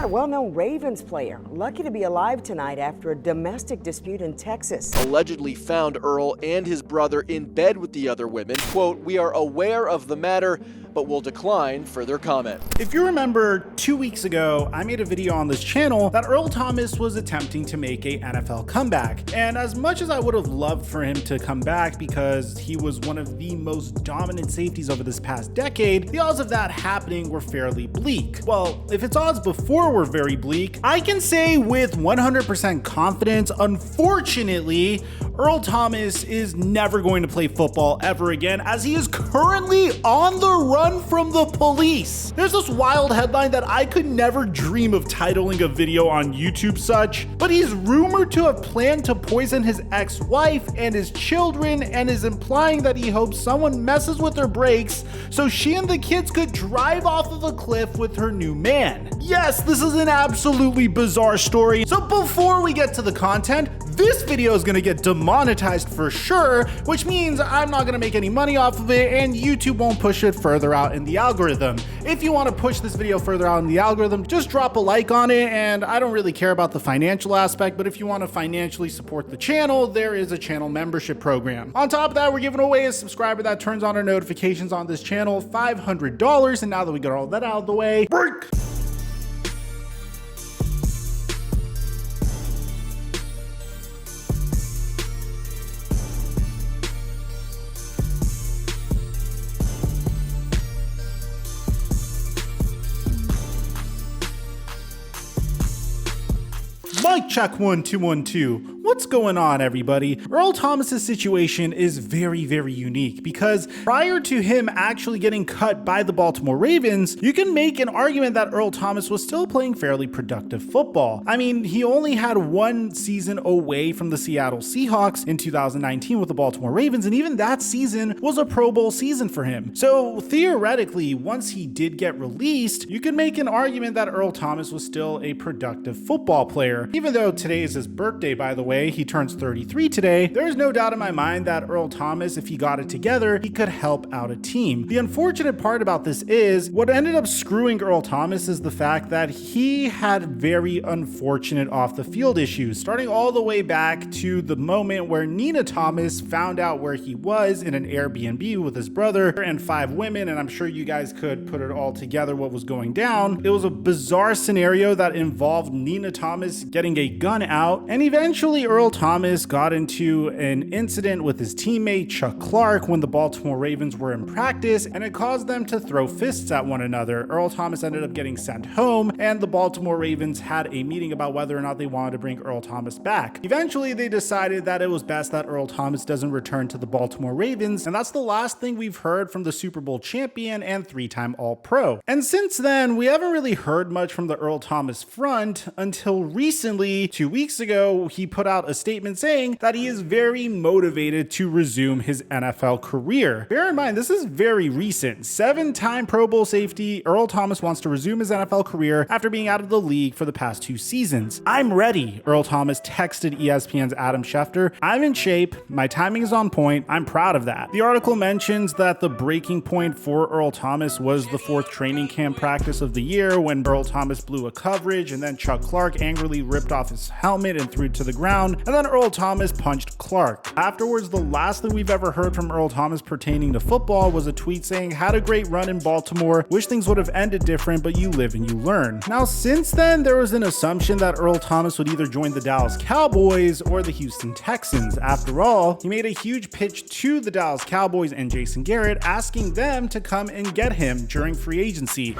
got a well-known Ravens player lucky to be alive tonight after a domestic dispute in Texas. Allegedly found Earl and his brother in bed with the other women. Quote, "We are aware of the matter, but will decline further comment." If you remember, 2 weeks ago, I made a video on this channel that Earl Thomas was attempting to make a NFL comeback. And as much as I would have loved for him to come back because he was one of the most dominant safeties over this past decade, the odds of that happening were fairly bleak. Well, if its odds before were very bleak, I can say with 100% confidence, unfortunately, Earl Thomas is never going to play football ever again, as he is currently on the run from the police. There's this wild headline that I could never dream of titling a video on YouTube such, but he's rumored to have planned to poison his ex-wife and his children, and is implying that he hopes someone messes with her brakes so she and the kids could drive off of a cliff with her new man. Yes, this is an absolutely bizarre story. So before we get to the content, this video is gonna get demonetized for sure, which means I'm not gonna make any money off of it and YouTube won't push it further out in the algorithm. If you wanna push this video further out in the algorithm, just drop a like on it, and I don't really care about the financial aspect, but if you wanna financially support the channel, there is a channel membership program. On top of that, we're giving away a subscriber that turns on our notifications on this channel, $500, and now that we got all that out of the way, break! Mic check 1 2 1 2. What's going on, everybody? Earl Thomas's situation is very, very unique because prior to him actually getting cut by the Baltimore Ravens, you can make an argument that Earl Thomas was still playing fairly productive football. I mean, he only had one season away from the Seattle Seahawks in 2019 with the Baltimore Ravens, and even that season was a Pro Bowl season for him. So theoretically, once he did get released, you can make an argument that Earl Thomas was still a productive football player. Even though today is his birthday, by the way, he turns 33 today, there is no doubt in my mind that Earl Thomas, if he got it together, he could help out a team. The unfortunate part about this is, what ended up screwing Earl Thomas is the fact that he had very unfortunate off the field issues, starting all the way back to the moment where Nina Thomas found out where he was in an Airbnb with his brother and 5 women, and I'm sure you guys could put it all together what was going down. It was a bizarre scenario that involved Nina Thomas getting a gun out, and eventually Earl Thomas got into an incident with his teammate Chuck Clark when the Baltimore Ravens were in practice, and it caused them to throw fists at one another. Earl Thomas ended up getting sent home, and the Baltimore Ravens had a meeting about whether or not they wanted to bring Earl Thomas back. Eventually, they decided that it was best that Earl Thomas doesn't return to the Baltimore Ravens, and that's the last thing we've heard from the Super Bowl champion and 3-time All-Pro. And since then, we haven't really heard much from the Earl Thomas front until recently. 2 weeks ago, he put out a statement saying that he is very motivated to resume his NFL career. Bear in mind, this is very recent. 7-time Pro Bowl safety Earl Thomas wants to resume his NFL career after being out of the league for the past 2 seasons. "I'm ready," Earl Thomas texted ESPN's Adam Schefter. "I'm in shape. My timing is on point. I'm proud of that." The article mentions that the breaking point for Earl Thomas was the 4th training camp practice of the year when Earl Thomas blew a coverage and then Chuck Clark angrily ripped off his helmet and threw it to the ground, and then Earl Thomas punched Clark. Afterwards, the last thing we've ever heard from Earl Thomas pertaining to football was a tweet saying, "Had a great run in Baltimore, wish things would have ended different, but you live and you learn." Now, since then, there was an assumption that Earl Thomas would either join the Dallas Cowboys or the Houston Texans. After all, he made a huge pitch to the Dallas Cowboys and Jason Garrett, asking them to come and get him during free agency.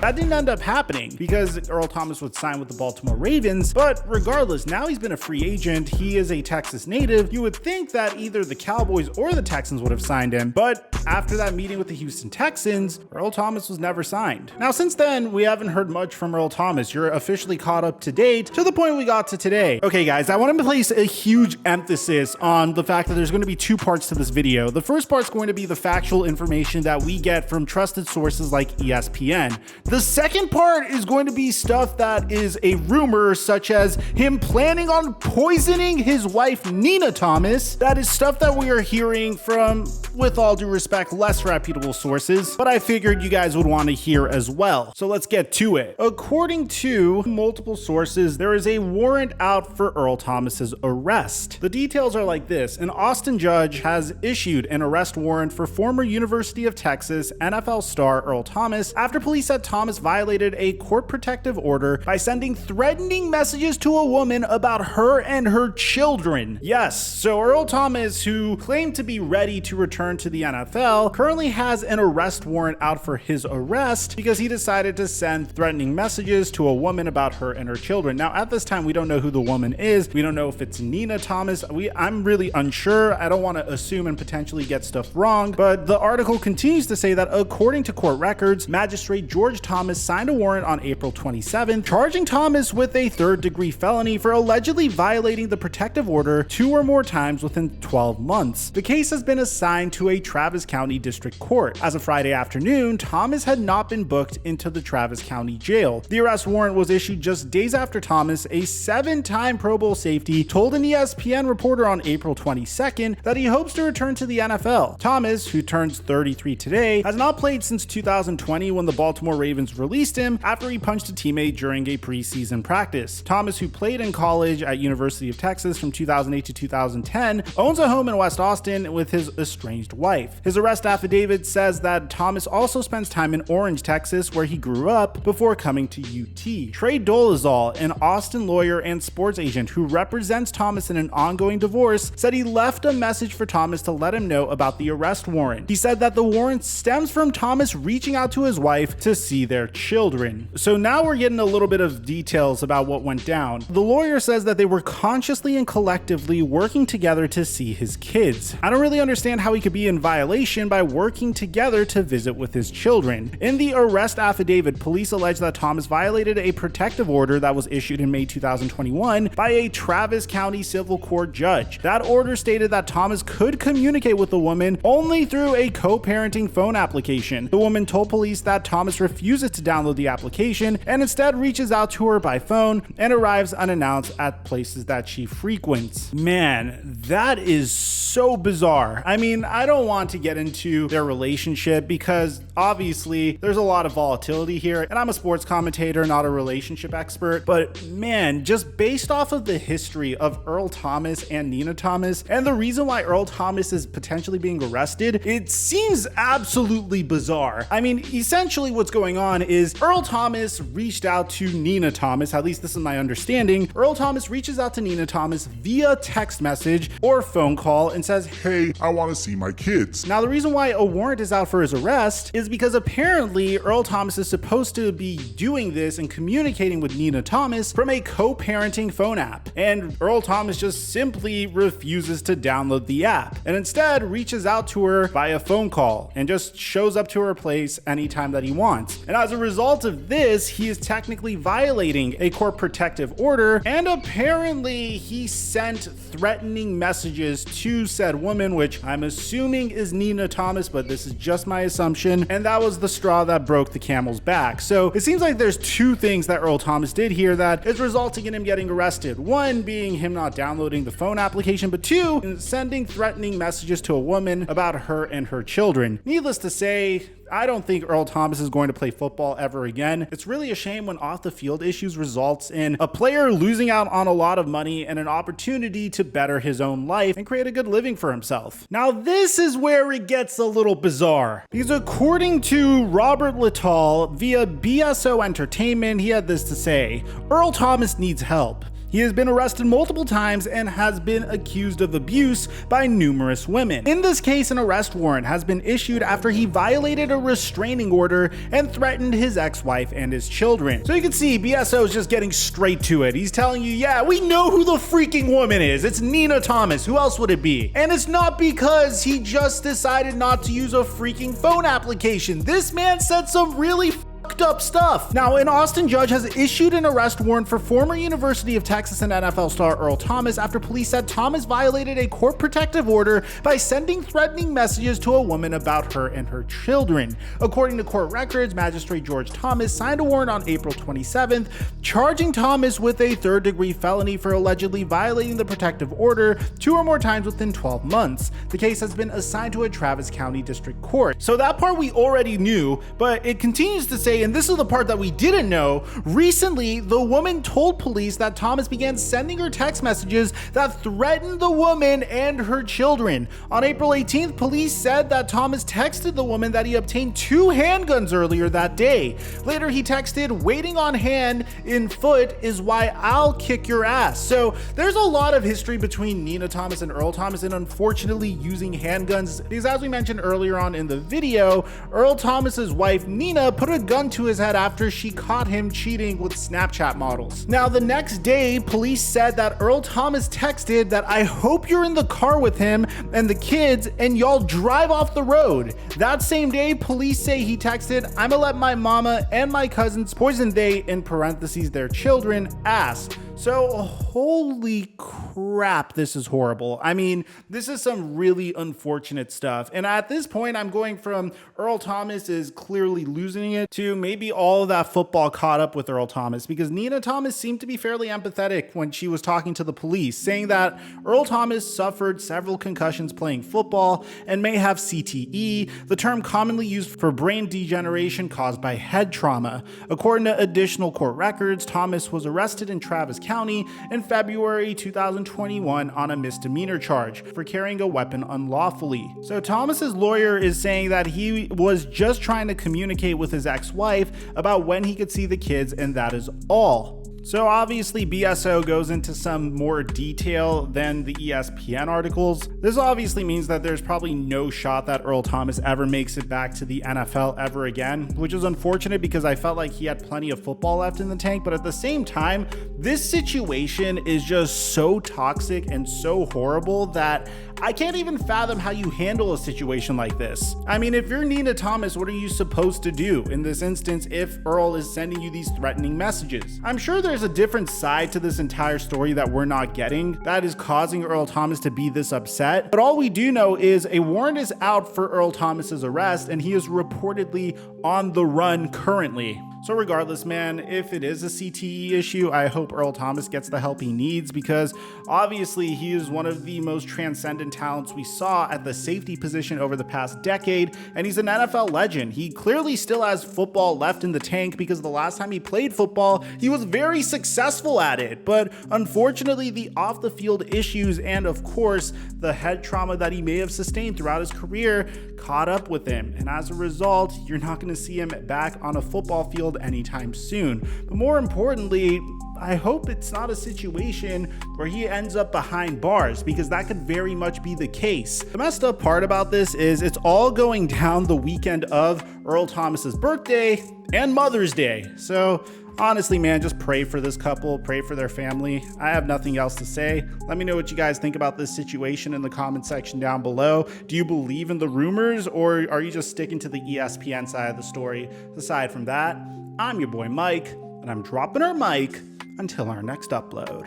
That didn't end up happening because Earl Thomas would sign with the Baltimore Ravens, but regardless, now he's been a free agent. He is a Texas native. You would think that either the Cowboys or the Texans would have signed him, but after that meeting with the Houston Texans, Earl Thomas was never signed. Now, since then, we haven't heard much from Earl Thomas. You're officially caught up to date to the point we got to today. Okay, guys, I want to place a huge emphasis on the fact that there's going to be 2 parts to this video. The first part's going to be the factual information that we get from trusted sources like ESPN. The The second part is going to be stuff that is a rumor, such as him planning on poisoning his wife, Nina Thomas. That is stuff that we are hearing from, with all due respect, less reputable sources, but I figured you guys would want to hear as well. So let's get to it. According to multiple sources, there is a warrant out for Earl Thomas's arrest. The details are like this. An Austin judge has issued an arrest warrant for former University of Texas NFL star Earl Thomas after police said Thomas violated a court protective order by sending threatening messages to a woman about her and her children. Yes, so Earl Thomas, who claimed to be ready to return to the NFL, currently has an arrest warrant out for his arrest because he decided to send threatening messages to a woman about her and her children. Now, at this time, we don't know who the woman is. We don't know if it's Nina Thomas. I'm really unsure. I don't want to assume and potentially get stuff wrong, but the article continues to say that according to court records, Magistrate George Thomas signed a warrant on April 27th, charging Thomas with a third-degree felony for allegedly violating the protective order 2 or more times within 12 months. The case has been assigned to a Travis County District Court. As of Friday afternoon, Thomas had not been booked into the Travis County Jail. The arrest warrant was issued just days after Thomas, a 7-time Pro Bowl safety, told an ESPN reporter on April 22nd that he hopes to return to the NFL. Thomas, who turns 33 today, has not played since 2020 when the Baltimore Ravens released him after he punched a teammate during a preseason practice. Thomas, who played in college at University of Texas from 2008 to 2010, owns a home in West Austin with his estranged wife. His arrest affidavit says that Thomas also spends time in Orange, Texas, where he grew up before coming to UT. Trey Dolezal, an Austin lawyer and sports agent who represents Thomas in an ongoing divorce, said he left a message for Thomas to let him know about the arrest warrant. He said that the warrant stems from Thomas reaching out to his wife to see their children. So now we're getting a little bit of details about what went down. The lawyer says that they were consciously and collectively working together to see his kids. I don't really understand how he could be in violation by working together to visit with his children. In the arrest affidavit, police allege that Thomas violated a protective order that was issued in May 2021 by a Travis County Civil Court judge. That order stated that Thomas could communicate with the woman only through a co-parenting phone application. The woman told police that Thomas refuses to download the application and instead reaches out to her by phone and arrives unannounced at places that she frequents. Man, that is so bizarre. I mean, I don't want to get into their relationship because obviously there's a lot of volatility here, and I'm a sports commentator, not a relationship expert, but man, just based off of the history of Earl Thomas and Nina Thomas and the reason why Earl Thomas is potentially being arrested, it seems absolutely bizarre. I mean, essentially what's going on is Earl Thomas reached out to Nina Thomas, at least this is my understanding. Earl Thomas reaches out to Nina Thomas via text message or phone call and says, "Hey, I want to see my kids." Now, the reason why a warrant is out for his arrest is because apparently Earl Thomas is supposed to be doing this and communicating with Nina Thomas from a co-parenting phone app. And Earl Thomas just simply refuses to download the app and instead reaches out to her via phone call and just shows up to her place anytime that he wants. And as a result of this, he is technically violating a court protective order, and apparently he sent threatening messages to said woman, which I'm assuming is Nina Thomas, but this is just my assumption, and that was the straw that broke the camel's back. So it seems like there's 2 things that Earl Thomas did here that is resulting in him getting arrested. 1 being him not downloading the phone application, but 2, sending threatening messages to a woman about her and her children. Needless to say, I don't think Earl Thomas is going to play football ever again. It's really a shame when off the field issues results in a player losing out on a lot of money and an opportunity to better his own life and create a good living for himself. Now, this is where it gets a little bizarre, because according to Robert Littall via BSO Entertainment, he had this to say: Earl Thomas needs help. He has been arrested multiple times and has been accused of abuse by numerous women. In this case, an arrest warrant has been issued after he violated a restraining order and threatened his ex-wife and his children. So you can see BSO is just getting straight to it. He's telling you, yeah, we know who the freaking woman is. It's Nina Thomas. Who else would it be? And it's not because he just decided not to use a freaking phone application. This man said some really fucked up stuff. Now, an Austin judge has issued an arrest warrant for former University of Texas and NFL star Earl Thomas after police said Thomas violated a court protective order by sending threatening messages to a woman about her and her children. According to court records, Magistrate George Thomas signed a warrant on April 27th, charging Thomas with a third-degree felony for allegedly violating the protective order 2 or more times within 12 months. The case has been assigned to a Travis County District Court. So that part we already knew, but it continues to say, and this is the part that we didn't know, recently the woman told police that Thomas began sending her text messages that threatened the woman and her children. On April 18th, police said that Thomas texted the woman that he obtained 2 handguns earlier that day. Later he texted, "Waiting on hand in foot is why I'll kick your ass." So there's a lot of history between Nina Thomas and Earl Thomas, and unfortunately using handguns, because as we mentioned earlier on in the video, Earl Thomas's wife Nina put a gun to his head after she caught him cheating with Snapchat models. Now the next day, police said that Earl Thomas texted that, "I hope you're in the car with him and the kids and y'all drive off the road." That same day, police say he texted, "I'ma let my mama and my cousins, poison they, in parentheses, their children, ass." So holy crap, this is horrible. I mean, this is some really unfortunate stuff. And at this point, I'm going from Earl Thomas is clearly losing it to maybe all of that football caught up with Earl Thomas, because Nina Thomas seemed to be fairly empathetic when she was talking to the police, saying that Earl Thomas suffered several concussions playing football and may have CTE, the term commonly used for brain degeneration caused by head trauma. According to additional court records, Thomas was arrested in Travis County in February 2021 on a misdemeanor charge for carrying a weapon unlawfully. So Thomas's lawyer is saying that he was just trying to communicate with his ex-wife about when he could see the kids, and that is all. So obviously BSO goes into some more detail than the ESPN articles. This obviously means that there's probably no shot that Earl Thomas ever makes it back to the NFL ever again, which is unfortunate because I felt like he had plenty of football left in the tank. But at the same time, this situation is just so toxic and so horrible that I can't even fathom how you handle a situation like this. I mean, if you're Nina Thomas, what are you supposed to do in this instance if Earl is sending you these threatening messages? I'm sure there's a different side to this entire story that we're not getting that is causing Earl Thomas to be this upset. But all we do know is a warrant is out for Earl Thomas's arrest, and he is reportedly on the run currently. So regardless, man, if it is a CTE issue, I hope Earl Thomas gets the help he needs, because obviously he is one of the most transcendent talents we saw at the safety position over the past decade, and he's an NFL legend. He clearly still has football left in the tank, because the last time he played football, he was very successful at it. But unfortunately, the off the field issues and of course the head trauma that he may have sustained throughout his career caught up with him, and as a result, you're not going to see him back on a football field anytime soon. But more importantly, I hope it's not a situation where he ends up behind bars, because that could very much be the case. The messed up part about this is it's all going down the weekend of Earl Thomas's birthday and Mother's Day. So honestly, man, just pray for this couple, pray for their family. I have nothing else to say. Let me know what you guys think about this situation in the comment section down below. Do you believe in the rumors, or are you just sticking to the ESPN side of the story? Aside from that, I'm your boy Mike, and I'm dropping our mic until our next upload.